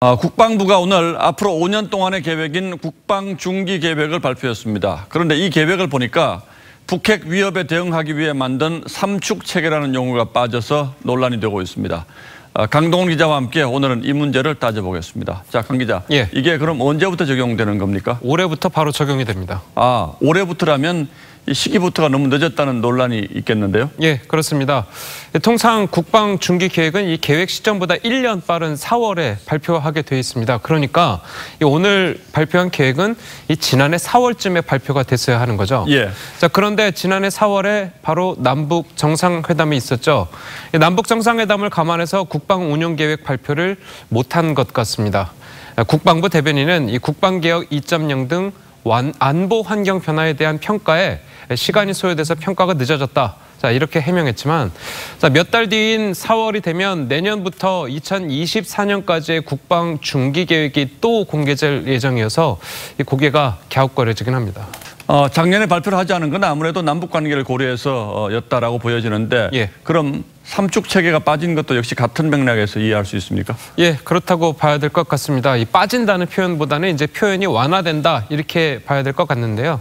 국방부가 오늘 앞으로 5년 동안의 계획인 국방중기 계획을 발표했습니다. 그런데 이 계획을 보니까 북핵 위협에 대응하기 위해 만든 삼축체계라는 용어가 빠져서 논란이 되고 있습니다. 강동원 기자와 함께 오늘은 이 문제를 따져보겠습니다. 자, 강 기자. 예. 이게 그럼 언제부터 적용되는 겁니까? 올해부터 바로 적용이 됩니다. 올해부터라면 이 시기부터가 너무 늦었다는 논란이 있겠는데요? 예, 그렇습니다. 통상 국방중기 계획은 이 계획 시점보다 1년 빠른 4월에 발표하게 돼 있습니다. 그러니까 오늘 발표한 계획은 이 지난해 4월쯤에 발표가 됐어야 하는 거죠. 예. 자, 그런데 지난해 4월에 바로 남북 정상회담이 있었죠. 남북 정상회담을 감안해서 국방 운영 계획 발표를 못한 것 같습니다. 국방부 대변인은 이 국방개혁 2.0 등 안보 환경 변화에 대한 평가에 시간이 소요돼서 평가가 늦어졌다. 자, 이렇게 해명했지만 몇 달 뒤인 4월이 되면 내년부터 2024년까지의 국방 중기 계획이 또 공개될 예정이어서 이 고개가 갸웃거려지긴 합니다. 작년에 발표를 하지 않은 건 아무래도 남북 관계를 고려해서였다라고 보여지는데 예. 그럼 삼축체계가 빠진 것도 역시 같은 맥락에서 이해할 수 있습니까? 예, 그렇다고 봐야 될 것 같습니다. 이 빠진다는 표현보다는 이제 표현이 완화된다 이렇게 봐야 될 것 같는데요.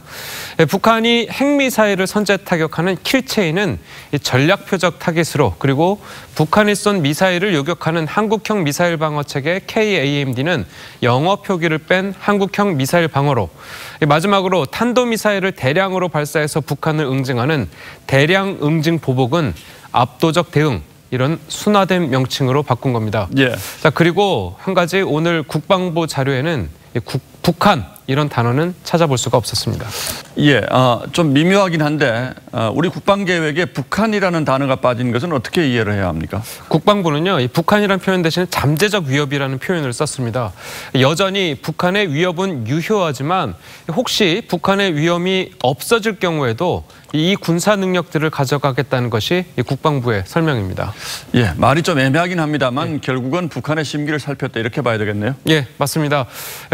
북한이 핵미사일을 선제 타격하는 킬체인은 전략 표적 타깃으로, 그리고 북한이 쏜 미사일을 요격하는 한국형 미사일 방어 체계 KAMD는 영어 표기를 뺀 한국형 미사일 방어로, 마지막으로 탄도미사일을 대량으로 발사해서 북한을 응징하는 대량 응징 보복은 압도적 대응, 이런 순화된 명칭으로 바꾼 겁니다. 예. 자, 그리고 한 가지 오늘 국방부 자료에는 북한 이런 단어는 찾아볼 수가 없었습니다. 예, 좀 미묘하긴 한데 우리 국방계획에 북한이라는 단어가 빠진 것은 어떻게 이해를 해야 합니까? 국방부는요, 이 북한이라는 표현 대신에 잠재적 위협이라는 표현을 썼습니다. 여전히 북한의 위협은 유효하지만 혹시 북한의 위험이 없어질 경우에도 이 군사 능력들을 가져가겠다는 것이 이 국방부의 설명입니다. 예, 말이 좀 애매하긴 합니다만 결국은 북한의 심기를 살폈다 이렇게 봐야 되겠네요. 예, 맞습니다.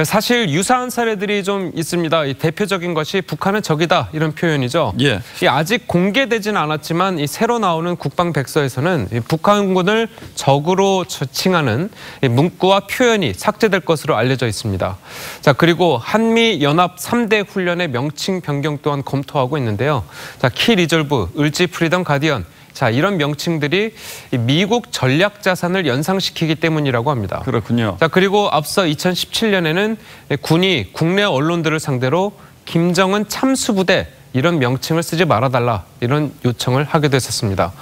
사실 유사한 사례들이 좀 있습니다. 이 대표적인 것이 북한은 적이다 이런 표현이죠. 예. 아직 공개되지는 않았지만 이 새로 나오는 국방백서에서는 이 북한군을 적으로 칭하는 문구와 표현이 삭제될 것으로 알려져 있습니다. 자, 그리고 한미 연합 3대 훈련의 명칭 변경 또한 검토하고 있는데요. 자, 키 리졸브, 을지 프리덤 가디언. 자, 이런 명칭들이 미국 전략 자산을 연상시키기 때문이라고 합니다. 그렇군요. 자, 그리고 앞서 2017년에는 군이 국내 언론들을 상대로 김정은 참수부대 이런 명칭을 쓰지 말아달라 이런 요청을 하기도 했었습니다.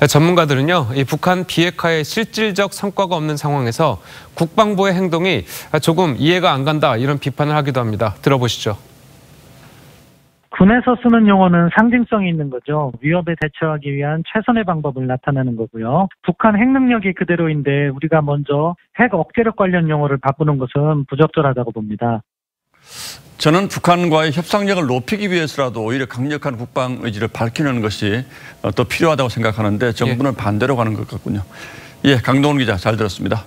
전문가들은요, 이 북한 비핵화에 실질적 성과가 없는 상황에서 국방부의 행동이 조금 이해가 안 간다 이런 비판을 하기도 합니다. 들어보시죠. 군에서 쓰는 용어는 상징성이 있는 거죠. 위협에 대처하기 위한 최선의 방법을 나타내는 거고요. 북한 핵 능력이 그대로인데 우리가 먼저 핵 억제력 관련 용어를 바꾸는 것은 부적절하다고 봅니다. 저는 북한과의 협상력을 높이기 위해서라도 오히려 강력한 국방 의지를 밝히는 것이 더 필요하다고 생각하는데 정부는 반대로 가는 것 같군요. 예, 강동원 기자 잘 들었습니다.